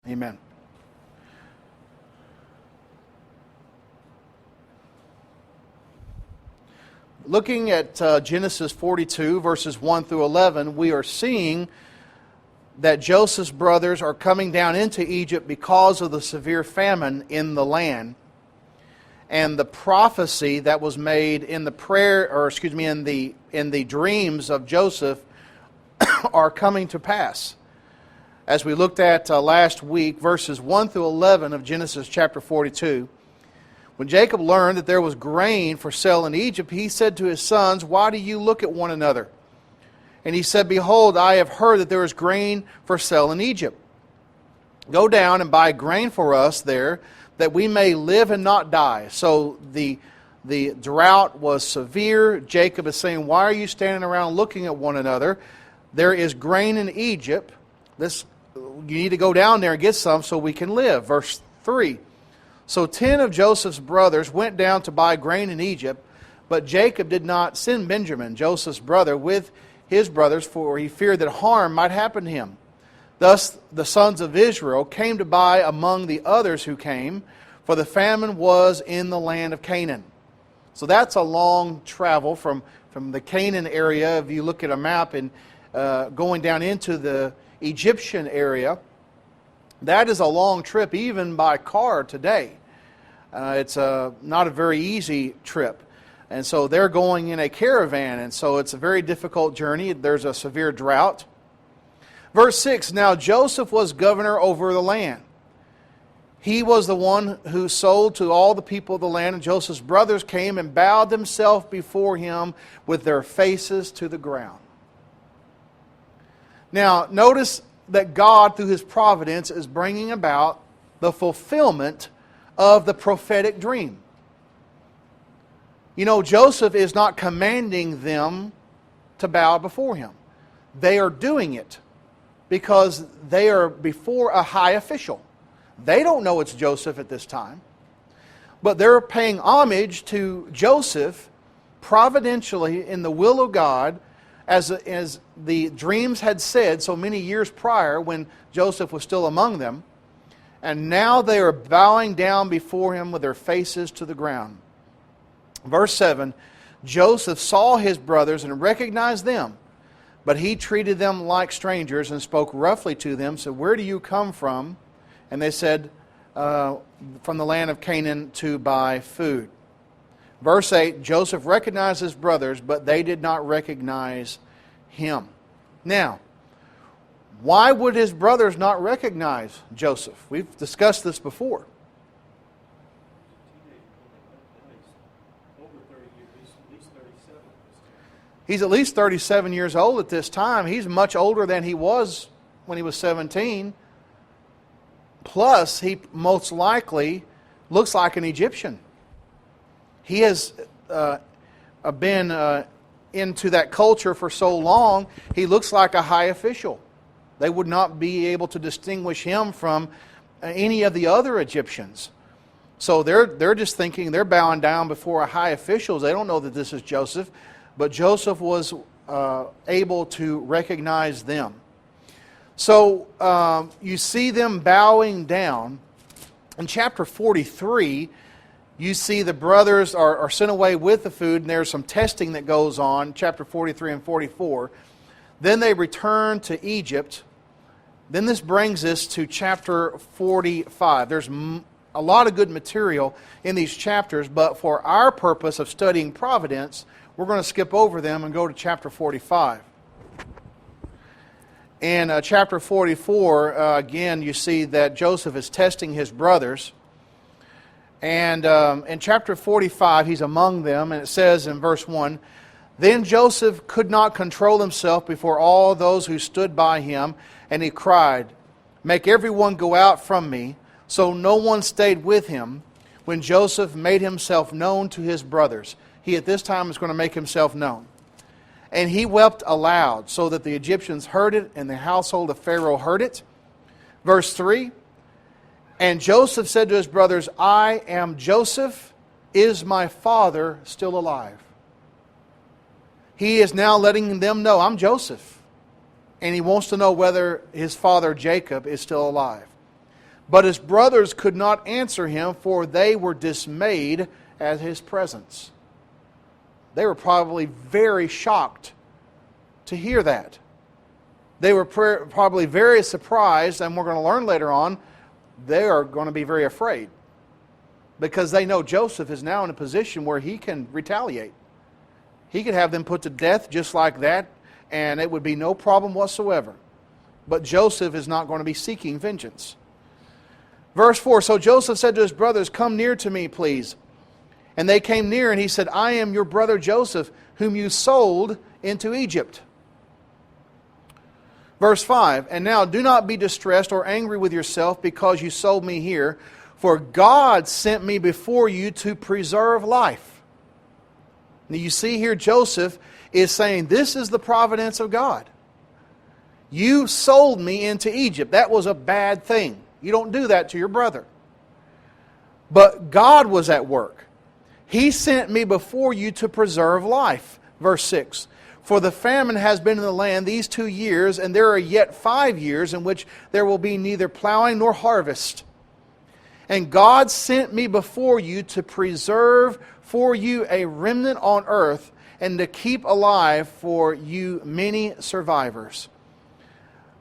Amen. Looking at Genesis 42, verses 1 through 11, we are seeing that Joseph's brothers are coming down into Egypt because of the severe famine in the land. And the prophecy that was made in the in the dreams of Joseph are coming to pass. As we looked at last week, verses 1 through 11 of Genesis chapter 42, when Jacob learned that there was grain for sale in Egypt, he said to his sons, "Why do you look at one another?" And he said, "Behold, I have heard that there is grain for sale in Egypt. Go down and buy grain for us there, that we may live and not die." So the drought was severe. Jacob is saying, "Why are you standing around looking at one another? There is grain in Egypt. You need to go down there and get some so we can live." Verse 3. So 10 of Joseph's brothers went down to buy grain in Egypt, but Jacob did not send Benjamin, Joseph's brother, with his brothers, for he feared that harm might happen to him. Thus the sons of Israel came to buy among the others who came, for the famine was in the land of Canaan. So that's a long travel from the Canaan area. If you look at a map and going down into the Egyptian area, that is a long trip even by car today. It's not a very easy trip. And so they're going in a caravan, and so it's a very difficult journey. There's a severe drought. Verse 6, now Joseph was governor over the land. He was the one who sold to all the people of the land, and Joseph's brothers came and bowed themselves before him with their faces to the ground. Now, notice that God, through His providence, is bringing about the fulfillment of the prophetic dream. You know, Joseph is not commanding them to bow before him. They are doing it because they are before a high official. They don't know it's Joseph at this time, but they're paying homage to Joseph providentially in the will of God, as the dreams had said so many years prior when Joseph was still among them. And now they are bowing down before him with their faces to the ground. Verse 7, Joseph saw his brothers and recognized them, but he treated them like strangers and spoke roughly to them, said, "Where do you come from?" And they said, "From the land of Canaan to buy food." Verse 8, Joseph recognized his brothers, but they did not recognize him. Now, why would his brothers not recognize Joseph? We've discussed this before. He's at least 37 years old at this time. He's much older than he was when he was 17. Plus, he most likely looks like an Egyptian. He has been into that culture for so long, he looks like a high official. They would not be able to distinguish him from any of the other Egyptians. So they're just thinking, they're bowing down before high officials. They don't know that this is Joseph. But Joseph was able to recognize them. So you see them bowing down. In chapter 43, you see the brothers are sent away with the food, and there's some testing that goes on, chapter 43 and 44. Then they return to Egypt. Then this brings us to chapter 45. There's a lot of good material in these chapters, but for our purpose of studying providence, we're going to skip over them and go to chapter 45. In chapter 44, again, you see that Joseph is testing his brothers. And in chapter 45, he's among them, and it says in verse 1, "Then Joseph could not control himself before all those who stood by him, and he cried, 'Make everyone go out from me.' So no one stayed with him when Joseph made himself known to his brothers." He at this time is going to make himself known. "And he wept aloud, so that the Egyptians heard it, and the household of Pharaoh heard it." Verse 3, "And Joseph said to his brothers, 'I am Joseph. Is my father still alive?'" He is now letting them know, "I'm Joseph." And he wants to know whether his father Jacob is still alive. But his brothers could not answer him, for they were dismayed at his presence. They were probably very shocked to hear that. They were probably very surprised, and we're going to learn later on, they are going to be very afraid. Because they know Joseph is now in a position where he can retaliate. He could have them put to death just like that, and it would be no problem whatsoever. But Joseph is not going to be seeking vengeance. Verse 4, so Joseph said to his brothers, come near to me, please. And they came near, and he said, I am your brother Joseph, whom you sold into Egypt. Verse 5, and now do not be distressed or angry with yourself because you sold me here, for God sent me before you to preserve life. Now you see here Joseph is saying, this is the providence of God. You sold me into Egypt. That was a bad thing. You don't do that to your brother. But God was at work. He sent me before you to preserve life. Verse 6. For the famine has been in the land these 2 years, and there are yet 5 years in which there will be neither plowing nor harvest. And God sent me before you to preserve for you a remnant on earth, and to keep alive for you many survivors.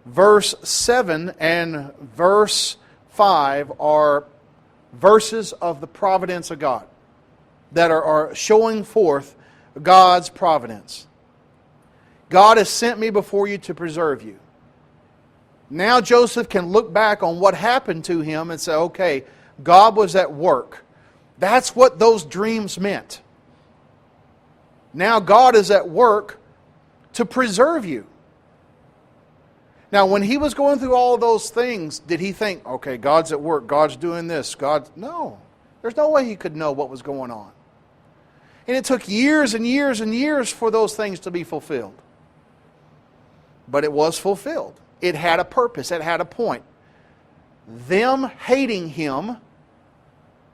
Verse 7 and verse 5 are verses of the providence of God that are showing forth God's providence. God has sent me before you to preserve you. Now Joseph can look back on what happened to him and say, okay, God was at work. That's what those dreams meant. Now God is at work to preserve you. Now when he was going through all of those things, did he think, okay, God's at work, God's doing this, No. There's no way he could know what was going on. And it took years and years and years for those things to be fulfilled. But it was fulfilled. It had a purpose. It had a point. Them hating him,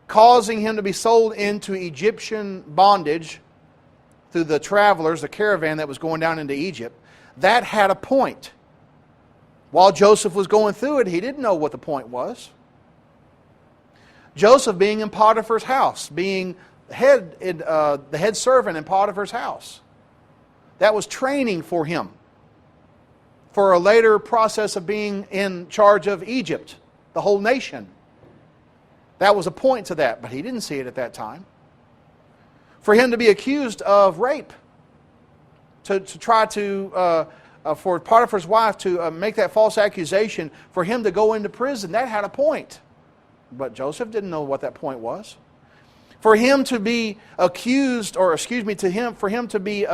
causing him to be sold into Egyptian bondage through the travelers, the caravan that was going down into Egypt, that had a point. While Joseph was going through it, he didn't know what the point was. Joseph being in Potiphar's house, being the head servant in Potiphar's house, that was training for him for a later process of being in charge of Egypt, the whole nation. That was a point to that, but he didn't see it at that time. For him to be accused of rape, to try to, for Potiphar's wife to make that false accusation, for him to go into prison, that had a point. But Joseph didn't know what that point was. For him to be accused, for him to be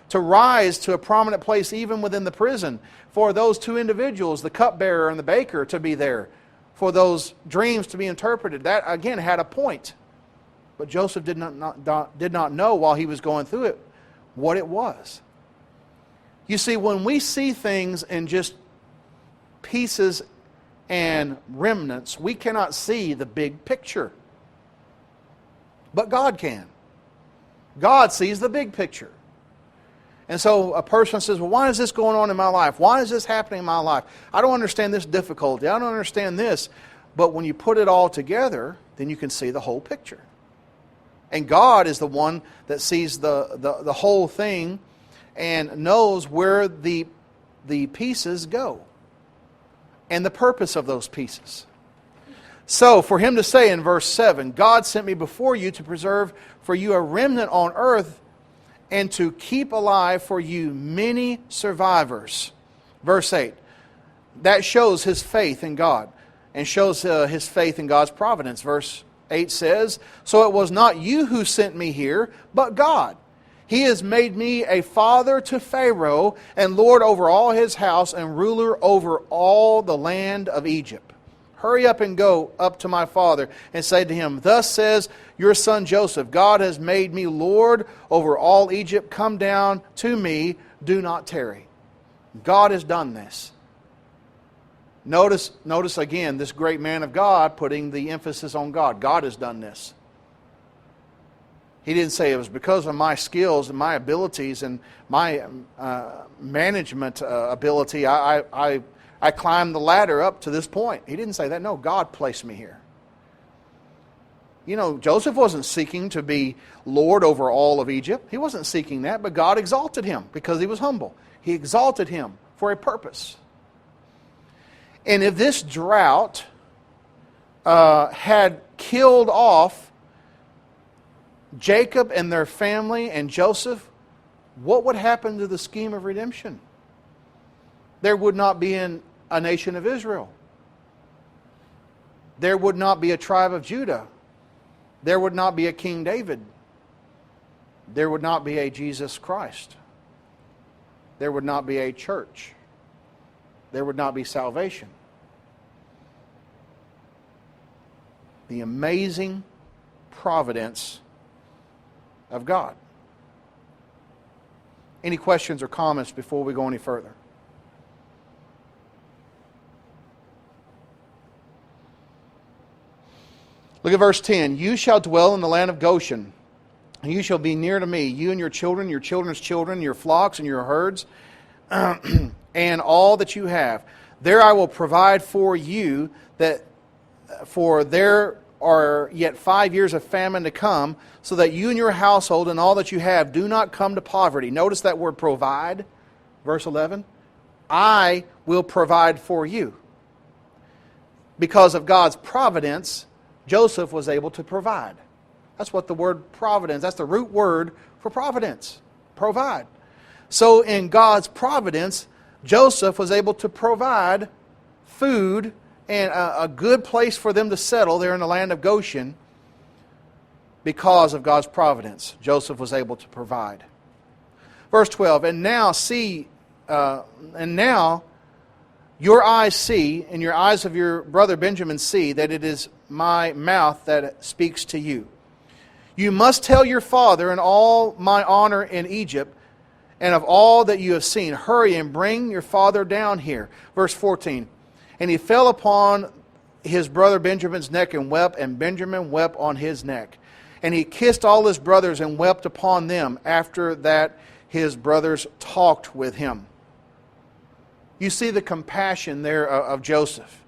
to rise to a prominent place even within the prison, for those two individuals, the cupbearer and the baker, to be there, for those dreams to be interpreted, that again had a point. But Joseph did not know while he was going through it what it was. You see, when we see things in just pieces and remnants, we cannot see the big picture. But God can. God sees the big picture. And so a person says, well, why is this going on in my life? Why is this happening in my life? I don't understand this difficulty. I don't understand this. But when you put it all together, then you can see the whole picture. And God is the one that sees the whole thing and knows where the pieces go and the purpose of those pieces. So for him to say in verse 7, God sent me before you to preserve for you a remnant on earth and to keep alive for you many survivors. Verse 8, that shows his faith in God and shows his faith in God's providence. Verse 8 says, so it was not you who sent me here, but God. He has made me a father to Pharaoh and lord over all his house and ruler over all the land of Egypt. Hurry up and go up to my father and say to him, thus says your son Joseph, God has made me Lord over all Egypt. Come down to me, do not tarry. God has done this. Notice again this great man of God putting the emphasis on God. God has done this. He didn't say it was because of my skills and my abilities and my management ability. I I climbed the ladder up to this point. He didn't say that. No, God placed me here. You know, Joseph wasn't seeking to be Lord over all of Egypt. He wasn't seeking that, but God exalted him because he was humble. He exalted him for a purpose. And if this drought had killed off Jacob and their family and Joseph, what would happen to the scheme of redemption? There would not be a nation of Israel. There would not be a tribe of Judah. There would not be a King David. There would not be a Jesus Christ. There would not be a church. There would not be salvation. The amazing providence of God. Any questions or comments before we go any further? Look at verse 10. You shall dwell in the land of Goshen, and you shall be near to me, you and your children's children, your flocks and your herds, and all that you have. There I will provide for you, for there are yet 5 years of famine to come, so that you and your household and all that you have do not come to poverty. Notice that word provide, verse 11. I will provide for you. Because of God's providence, Joseph was able to provide. That's what the word providence, that's the root word for providence. Provide. So in God's providence, Joseph was able to provide food and a good place for them to settle there in the land of Goshen. Because of God's providence, Joseph was able to provide. Verse 12, and now your eyes see, and your eyes of your brother Benjamin see, that it is my mouth that speaks to you. You must tell your father and all my honor in Egypt, and of all that you have seen. Hurry and bring your father down here. Verse 14, and he fell upon his brother Benjamin's neck and wept, and Benjamin wept on his neck. And he kissed all his brothers and wept upon them. After that, his brothers talked with him. You see the compassion there of Joseph.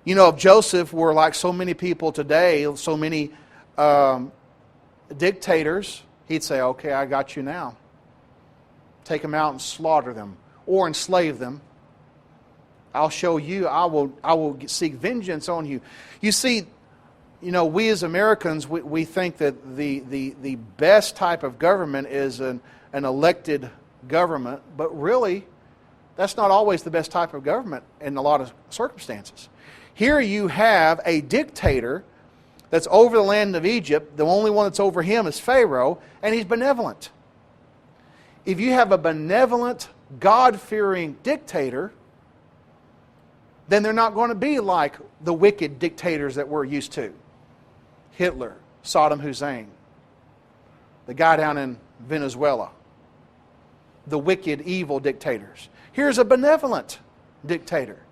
You know, if Joseph were like so many people today, so many dictators, he'd say, okay, I got you now. Take them out and slaughter them or enslave them. I'll show you, I will seek vengeance on you. You see, you know, we as Americans, we think that the best type of government is an elected government, but really, that's not always the best type of government in a lot of circumstances. Here you have a dictator that's over the land of Egypt. The only one that's over him is Pharaoh, and he's benevolent. If you have a benevolent, God-fearing dictator, then they're not going to be like the wicked dictators that we're used to. Hitler, Saddam Hussein, the guy down in Venezuela, the wicked, evil dictators. Here's a benevolent dictator.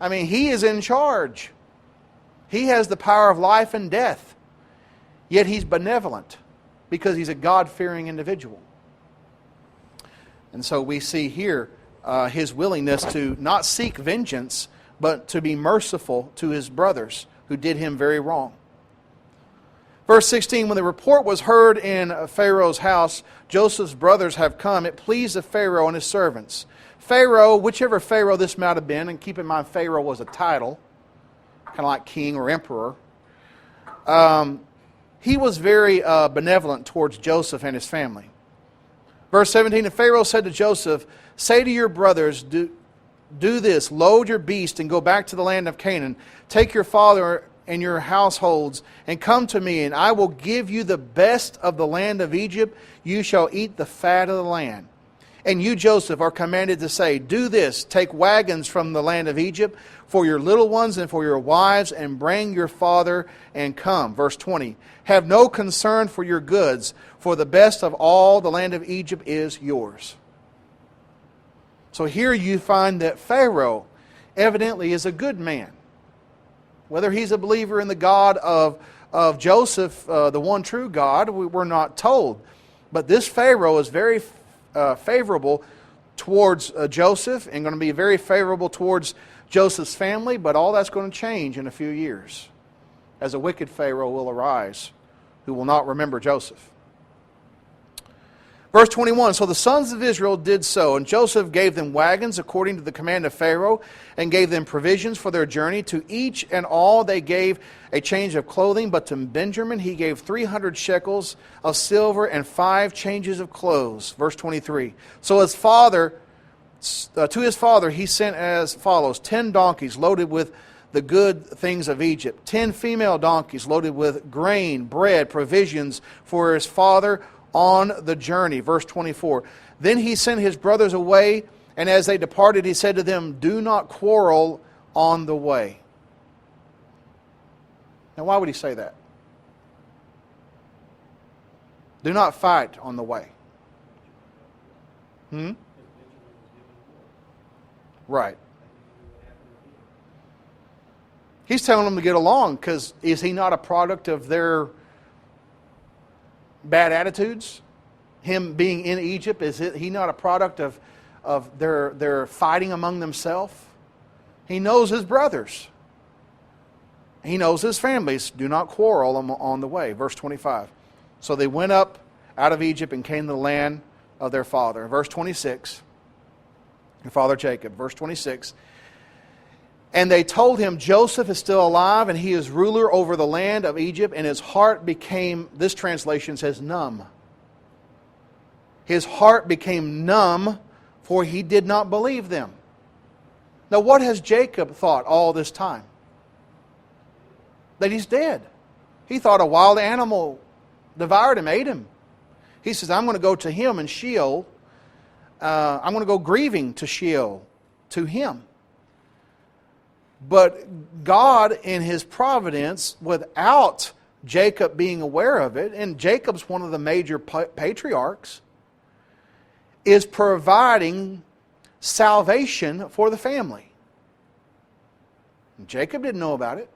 I mean, he is in charge. He has the power of life and death. Yet he's benevolent because he's a God-fearing individual. And so we see here his willingness to not seek vengeance, but to be merciful to his brothers who did him very wrong. Verse 16, when the report was heard in Pharaoh's house, Joseph's brothers have come. It pleased the Pharaoh and his servants. Pharaoh, whichever Pharaoh this might have been, and keep in mind Pharaoh was a title, kind of like king or emperor. He was very benevolent towards Joseph and his family. Verse 17, and Pharaoh said to Joseph, say to your brothers, do this, load your beast and go back to the land of Canaan. Take your father and your households and come to me, and I will give you the best of the land of Egypt. You shall eat the fat of the land. And you, Joseph, are commanded to say, do this, take wagons from the land of Egypt for your little ones and for your wives, and bring your father and come. Verse 20, have no concern for your goods, for the best of all the land of Egypt is yours. So here you find that Pharaoh evidently is a good man. Whether he's a believer in the God of Joseph, the one true God, we're not told. But this Pharaoh is very favorable towards Joseph and going to be very favorable towards Joseph's family, but all that's going to change in a few years as a wicked Pharaoh will arise who will not remember Joseph. Verse 21, so the sons of Israel did so, and Joseph gave them wagons according to the command of Pharaoh, and gave them provisions for their journey. To each and all they gave a change of clothing, but to Benjamin he gave 300 shekels of silver and 5 changes of clothes. Verse 23, so to his father he sent as follows, 10 donkeys loaded with the good things of Egypt, 10 female donkeys loaded with grain, bread, provisions for his father on the journey. Verse 24. Then he sent his brothers away, and as they departed, he said to them, do not quarrel on the way. Now, why would he say that? Do not fight on the way. Right. He's telling them to get along, because is he not a product of their bad attitudes? Him being in Egypt, is he not a product of their fighting among themselves? He knows his brothers. He knows his families. Do not quarrel on the way. Verse 25. So they went up out of Egypt and came to the land of their father. Verse 26. Your father Jacob. Verse 26. And they told him, Joseph is still alive, and he is ruler over the land of Egypt, and his heart became, this translation says, numb. His heart became numb, for he did not believe them. Now, what has Jacob thought all this time? That he's dead. He thought a wild animal devoured him, ate him. He says, I'm going to go to him in Sheol. I'm going to go grieving to Sheol, to him. But God, in His providence, without Jacob being aware of it, and Jacob's one of the major patriarchs, is providing salvation for the family. Jacob didn't know about it.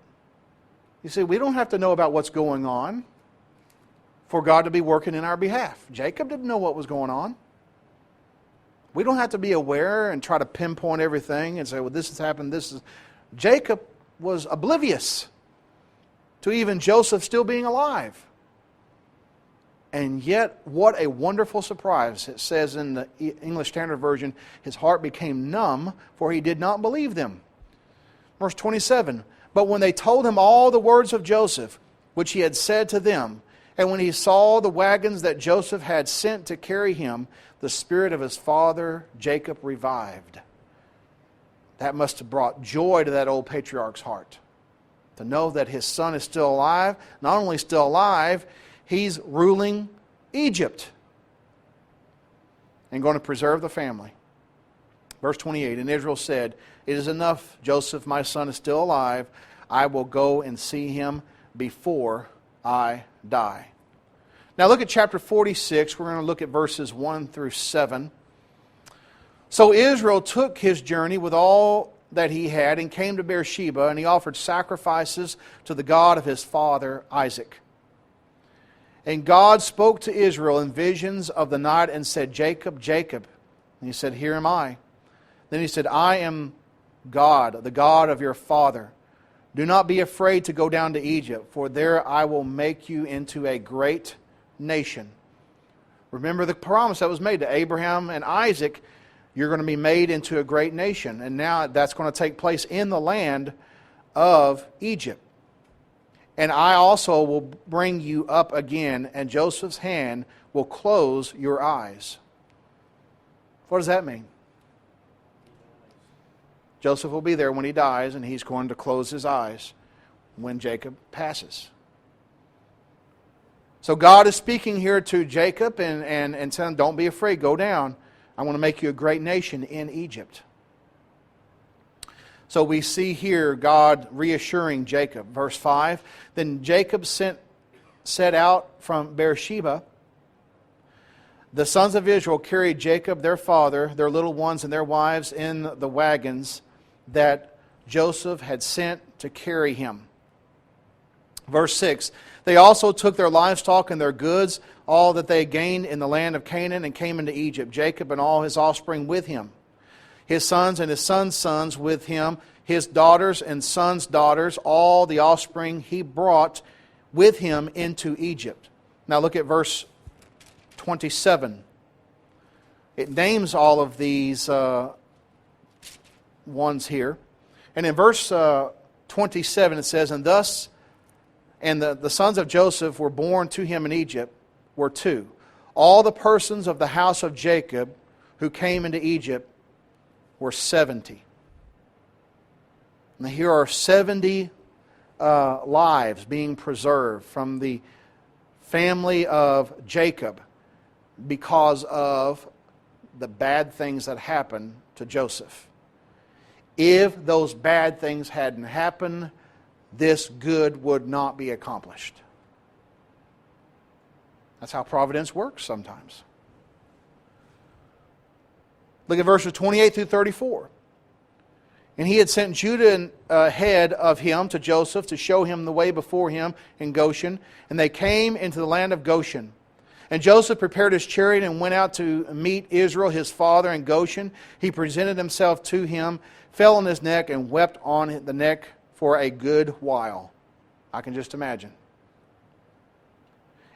You see, we don't have to know about what's going on for God to be working in our behalf. Jacob didn't know what was going on. We don't have to be aware and try to pinpoint everything and say, well, this has happened, this is... Jacob was oblivious to even Joseph still being alive. And yet, what a wonderful surprise. It says in the English Standard Version, his heart became numb, for he did not believe them. Verse 27, but when they told him all the words of Joseph, which he had said to them, and when he saw the wagons that Joseph had sent to carry him, the spirit of his father Jacob revived. That must have brought joy to that old patriarch's heart. To know that his son is still alive. Not only still alive, he's ruling Egypt. And going to preserve the family. Verse 28, and Israel said, it is enough, Joseph, my son, is still alive. I will go and see him before I die. Now look at chapter 46. We're going to look at verses 1 through 7. So Israel took his journey with all that he had and came to Beersheba, and he offered sacrifices to the God of his father Isaac. And God spoke to Israel in visions of the night and said, Jacob, Jacob. And he said, here am I. Then he said, I am God, the God of your father. Do not be afraid to go down to Egypt, for there I will make you into a great nation. Remember the promise that was made to Abraham and Isaac. You're going to be made into a great nation. And now that's going to take place in the land of Egypt. And I also will bring you up again, and Joseph's hand will close your eyes. What does that mean? Joseph will be there when he dies, and he's going to close his eyes when Jacob passes. So God is speaking here to Jacob and telling him, don't be afraid, go down. I want to make you a great nation in Egypt. So we see here God reassuring Jacob. Verse 5, then Jacob set out from Beersheba. The sons of Israel carried Jacob, their father, their little ones and their wives in the wagons that Joseph had sent to carry him. Verse 6, they also took their livestock and their goods, all that they gained in the land of Canaan, and came into Egypt, Jacob and all his offspring with him, his sons and his sons' sons with him, his daughters and sons' daughters, all the offspring he brought with him into Egypt. Now look at verse 27. It names all of these ones here. And in verse 27 it says, And thus, and the sons of Joseph were born to him in Egypt were two. All the persons of the house of Jacob who came into Egypt were 70. Now here are 70 lives being preserved from the family of Jacob because of the bad things that happened to Joseph. If those bad things hadn't happened, this good would not be accomplished. That's how providence works sometimes. Look at verses 28 through 34. And he had sent Judah ahead of him to Joseph to show him the way before him in Goshen. And they came into the land of Goshen. And Joseph prepared his chariot and went out to meet Israel, his father, in Goshen. He presented himself to him, fell on his neck, and wept on the neck for a good while. I can just imagine.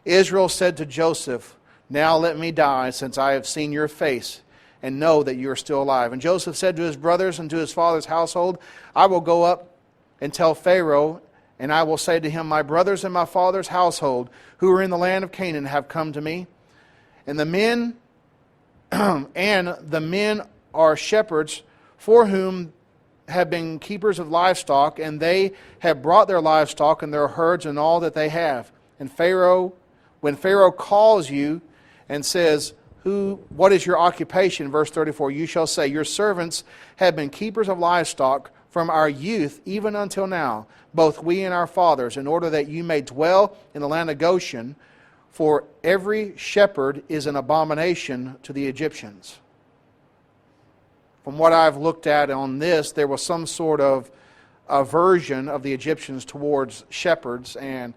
Israel said to Joseph, Now let me die, since I have seen your face, and know that you are still alive. And Joseph said to his brothers and to his father's household, I will go up and tell Pharaoh, and I will say to him, My brothers and my father's household, who are in the land of Canaan, have come to me. And the men are shepherds, for whom have been keepers of livestock, and they have brought their livestock and their herds and all that they have. And when Pharaoh calls you and says, what is your occupation? Verse 34, you shall say, Your servants have been keepers of livestock from our youth even until now, both we and our fathers, in order that you may dwell in the land of Goshen, for every shepherd is an abomination to the Egyptians. From what I've looked at on this, there was some sort of aversion of the Egyptians towards shepherds, and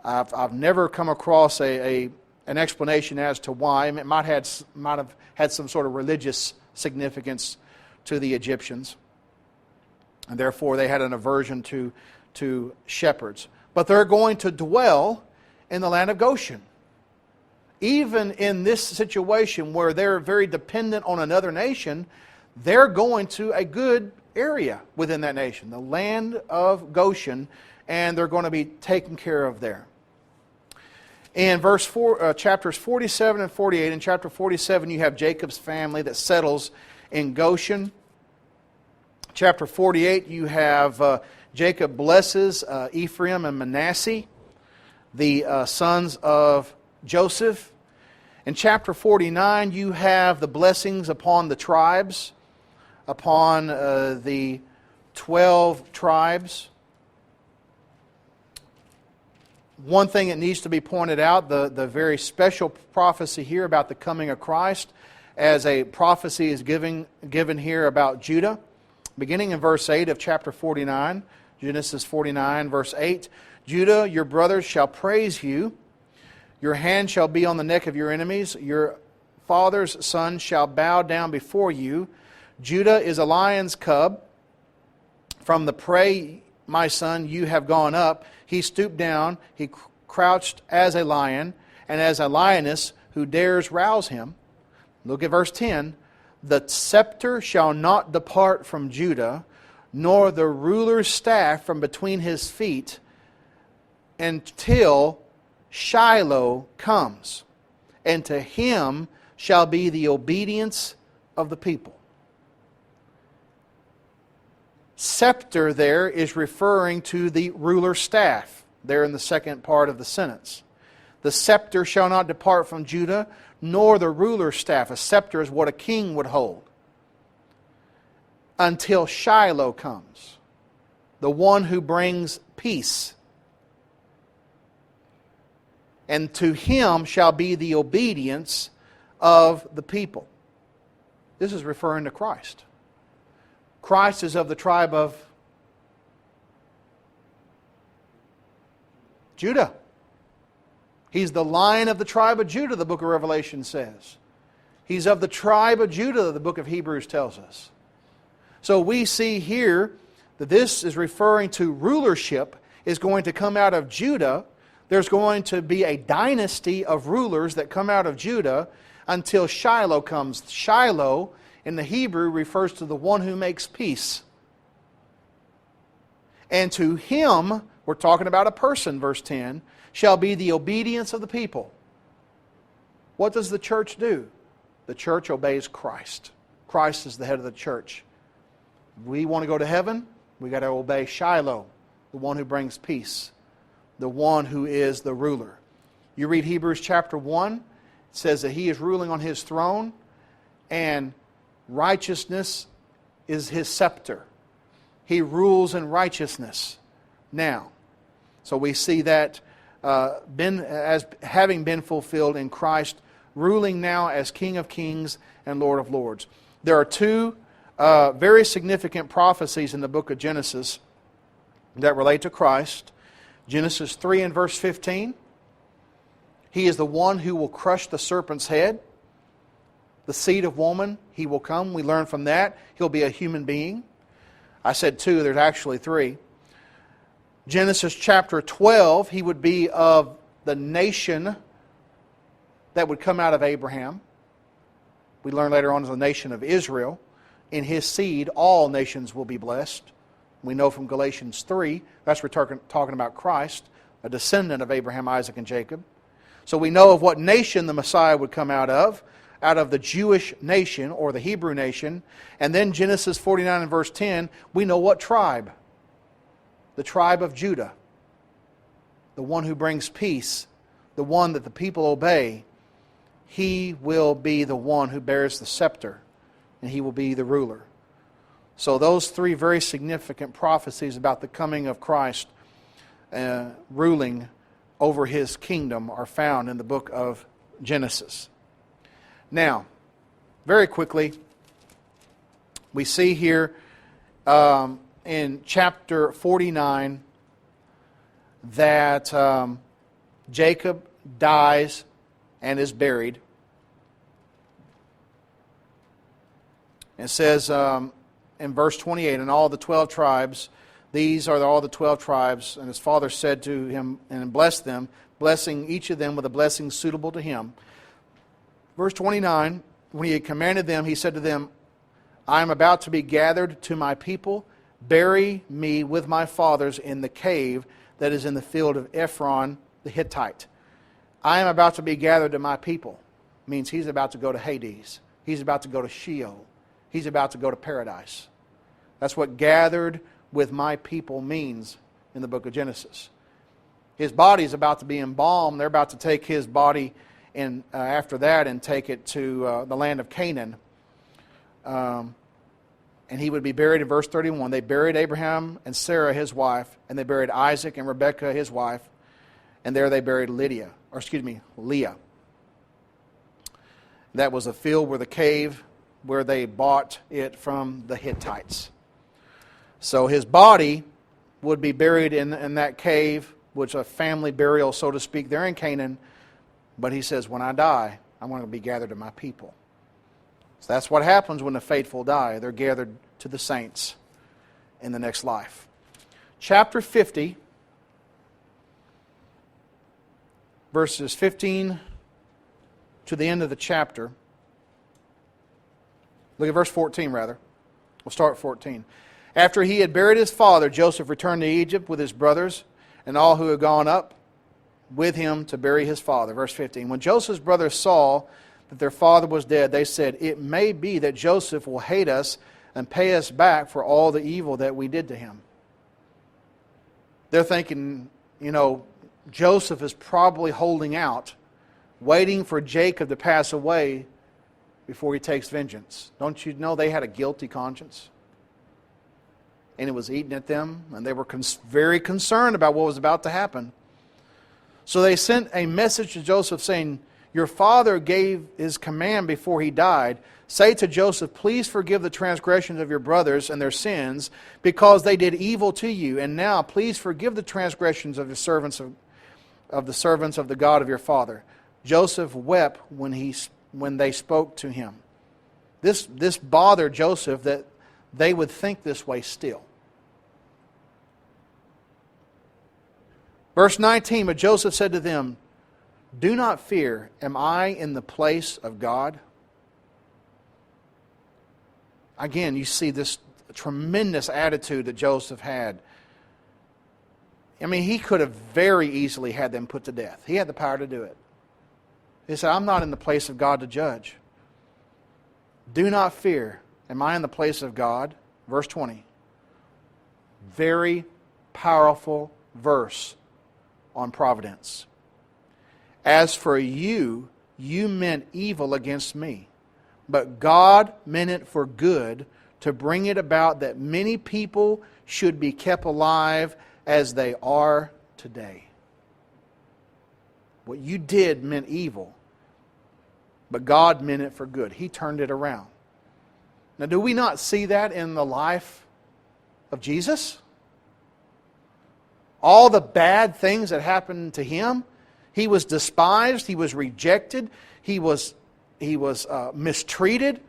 I've never come across an explanation as to why. It might have had some sort of religious significance to the Egyptians, and therefore they had an aversion to shepherds. But they're going to dwell in the land of Goshen. Even in this situation where they're very dependent on another nation, they're going to a good area within that nation, the land of Goshen, and they're going to be taken care of there. In chapters 47 and 48, in chapter 47 you have Jacob's family that settles in Goshen. Chapter 48 you have Jacob blesses Ephraim and Manasseh, the sons of Joseph. In chapter 49 you have the blessings upon the tribes, upon the 12 tribes. One thing that needs to be pointed out, the very special prophecy here about the coming of Christ, as a prophecy is given here about Judah. Beginning in verse 8 of chapter 49, Genesis 49, verse 8, Judah, your brothers shall praise you. Your hand shall be on the neck of your enemies. Your father's son shall bow down before you. Judah is a lion's cub. From the prey, my son, you have gone up. He stooped down. He crouched as a lion, and as a lioness who dares rouse him. Look at verse 10. The scepter shall not depart from Judah, nor the ruler's staff from between his feet, until Shiloh comes, and to him shall be the obedience of the people. Scepter there is referring to the ruler's staff, there in the second part of the sentence. The scepter shall not depart from Judah, nor the ruler's staff. A scepter is what a king would hold. Until Shiloh comes, the one who brings peace. And to him shall be the obedience of the people. This is referring to Christ. Christ is of the tribe of Judah. He's the Lion of the tribe of Judah, the book of Revelation says. He's of the tribe of Judah, the book of Hebrews tells us. So we see here that this is referring to rulership is going to come out of Judah. There's going to be a dynasty of rulers that come out of Judah until Shiloh comes. Shiloh in the Hebrew refers to the one who makes peace. And to him, we're talking about a person, verse 10, shall be the obedience of the people. What does the church do? The church obeys Christ. Christ is the head of the church. We want to go to heaven, we got to obey Shiloh, the one who brings peace, the one who is the ruler. You read Hebrews chapter 1, it says that He is ruling on His throne, and righteousness is His scepter. He rules in righteousness now. So we see that as having been fulfilled in Christ, ruling now as King of Kings and Lord of Lords. There are two very significant prophecies in the book of Genesis that relate to Christ. Genesis 3 and verse 15. He is the one who will crush the serpent's head. The seed of woman, He will come. We learn from that. He'll be a human being. I said two, there's actually three. Genesis chapter 12, He would be of the nation that would come out of Abraham. We learn later on as the nation of Israel. In His seed, all nations will be blessed. We know from Galatians 3, that's we're talking about Christ, a descendant of Abraham, Isaac, and Jacob. So we know of what nation the Messiah would come out of the Jewish nation or the Hebrew nation. And then Genesis 49 and verse 10, we know what tribe. The tribe of Judah. The one who brings peace. The one that the people obey. He will be the one who bears the scepter. And He will be the ruler. So those three very significant prophecies about the coming of Christ ruling over His kingdom are found in the book of Genesis. Now, very quickly, we see here in chapter 49 that Jacob dies and is buried. It says in verse 28, and all the 12 tribes, these are all the 12 tribes, and his father said to him and blessed them, blessing each of them with a blessing suitable to him. Verse 29, when he had commanded them, he said to them, I am about to be gathered to my people. Bury me with my fathers in the cave that is in the field of Ephron the Hittite. I am about to be gathered to my people. Means he's about to go to Hades. He's about to go to Sheol. He's about to go to paradise. That's what gathered with my people means in the book of Genesis. His body is about to be embalmed. They're about to take his body and after that and take it to the land of Canaan. And he would be buried in verse 31. They buried Abraham and Sarah, his wife, and they buried Isaac and Rebekah, his wife, and there they buried Leah. That was a field where the cave where they bought it from the Hittites. So his body would be buried in that cave, which is a family burial, so to speak, there in Canaan. But he says, when I die, I'm going to be gathered to my people. So that's what happens when the faithful die. They're gathered to the saints in the next life. Chapter 50, verses 15 to the end of the chapter. Look at verse 14, rather. We'll start at 14. After he had buried his father, Joseph returned to Egypt with his brothers and all who had gone up with him to bury his father. Verse 15. When Joseph's brothers saw that their father was dead, they said, it may be that Joseph will hate us and pay us back for all the evil that we did to him. They're thinking, Joseph is probably holding out, waiting for Jacob to pass away before he takes vengeance. Don't you know they had a guilty conscience? And it was eating at them, and they were very concerned about what was about to happen. So they sent a message to Joseph saying, your father gave his command before he died. Say to Joseph, please forgive the transgressions of your brothers and their sins, because they did evil to you. And now please forgive the transgressions of your servants of the servants of the God of your father. Joseph wept when they spoke to him. This bothered Joseph that they would think this way still. Verse 19, but Joseph said to them, do not fear, am I in the place of God? Again, you see this tremendous attitude that Joseph had. I mean, he could have very easily had them put to death. He had the power to do it. He said, I'm not in the place of God to judge. Do not fear. Am I in the place of God? Verse 20. Very powerful verse on providence. As for you, you meant evil against me, but God meant it for good, to bring it about that many people should be kept alive as they are today. What you did meant evil, but God meant it for good. He turned it around. Now, do we not see that in the life of Jesus? All the bad things that happened to Him. He was despised. He was rejected. He was mistreated.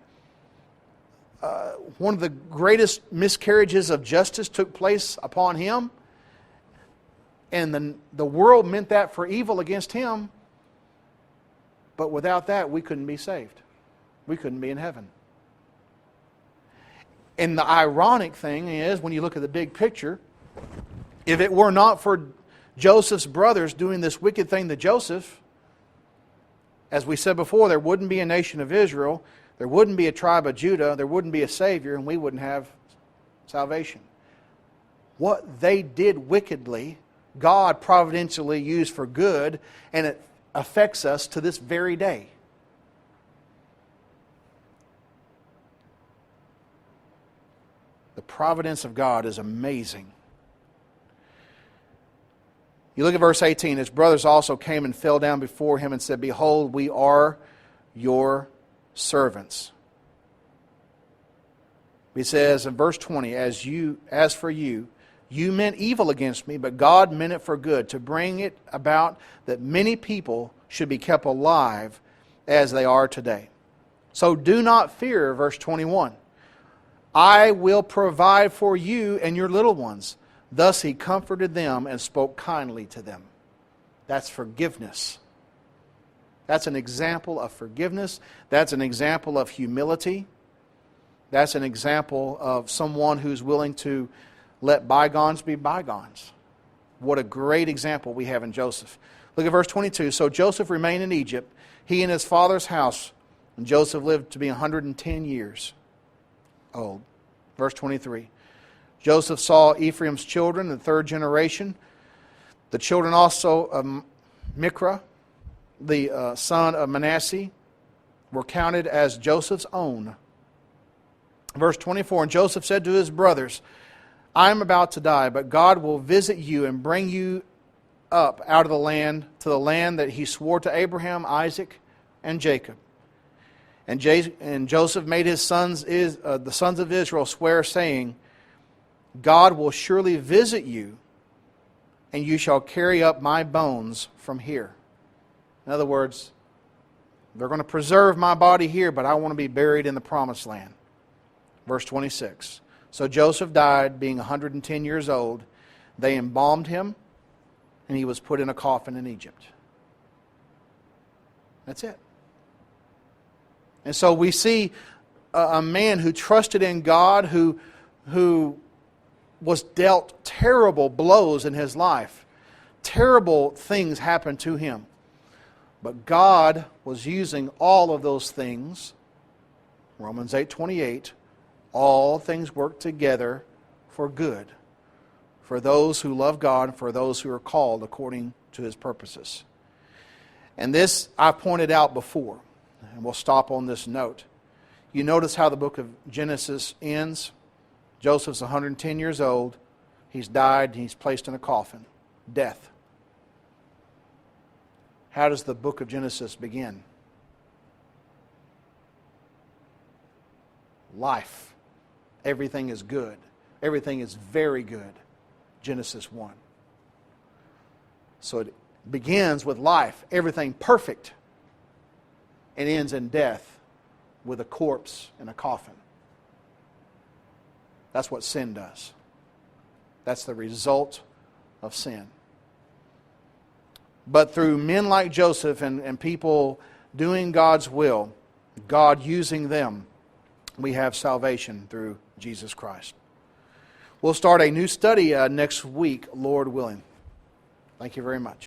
One of the greatest miscarriages of justice took place upon Him. And the world meant that for evil against Him. But without that, we couldn't be saved. We couldn't be in heaven. And the ironic thing is, when you look at the big picture, if it were not for Joseph's brothers doing this wicked thing to Joseph, as we said before, there wouldn't be a nation of Israel, there wouldn't be a tribe of Judah, there wouldn't be a Savior, and we wouldn't have salvation. What they did wickedly, God providentially used for good, and it affects us to this very day. The providence of God is amazing. You look at verse 18. His brothers also came and fell down before him and said, behold, we are your servants. He says in verse 20, as for you, you meant evil against me, but God meant it for good, to bring it about that many people should be kept alive as they are today. So do not fear, verse 21. I will provide for you and your little ones. Thus he comforted them and spoke kindly to them. That's forgiveness. That's an example of forgiveness. That's an example of humility. That's an example of someone who's willing to let bygones be bygones. What a great example we have in Joseph. Look at verse 22. So Joseph remained in Egypt, he and his father's house, and Joseph lived to be 110 years old. Verse 23. Joseph saw Ephraim's children, the third generation. The children also of Micrah, the son of Manasseh, were counted as Joseph's own. Verse 24, and Joseph said to his brothers, I am about to die, but God will visit you and bring you up out of the land to the land that He swore to Abraham, Isaac, and Jacob. And Joseph made his sons, the sons of Israel, swear, saying, God will surely visit you, and you shall carry up my bones from here. In other words, they're going to preserve my body here, but I want to be buried in the promised land. Verse 26. So Joseph died, being 110 years old. They embalmed him, and he was put in a coffin in Egypt. That's it. And so we see a man who trusted in God, who was dealt terrible blows in his life. Terrible things happened to him. But God was using all of those things. Romans 8:28, all things work together for good, for those who love God, for those who are called according to His purposes. And this I pointed out before, and we'll stop on this note. You notice how the book of Genesis ends. Joseph's 110 years old. He's died, and he's placed in a coffin. Death. How does the book of Genesis begin? Life. Everything is good. Everything is very good. Genesis 1. So begins with life, everything perfect, and ends in death with a corpse in a coffin. That's what sin does. That's the result of sin. But through men like Joseph and people doing God's will, God using them, we have salvation through Jesus Christ. We'll start a new study next week, Lord willing. Thank you very much.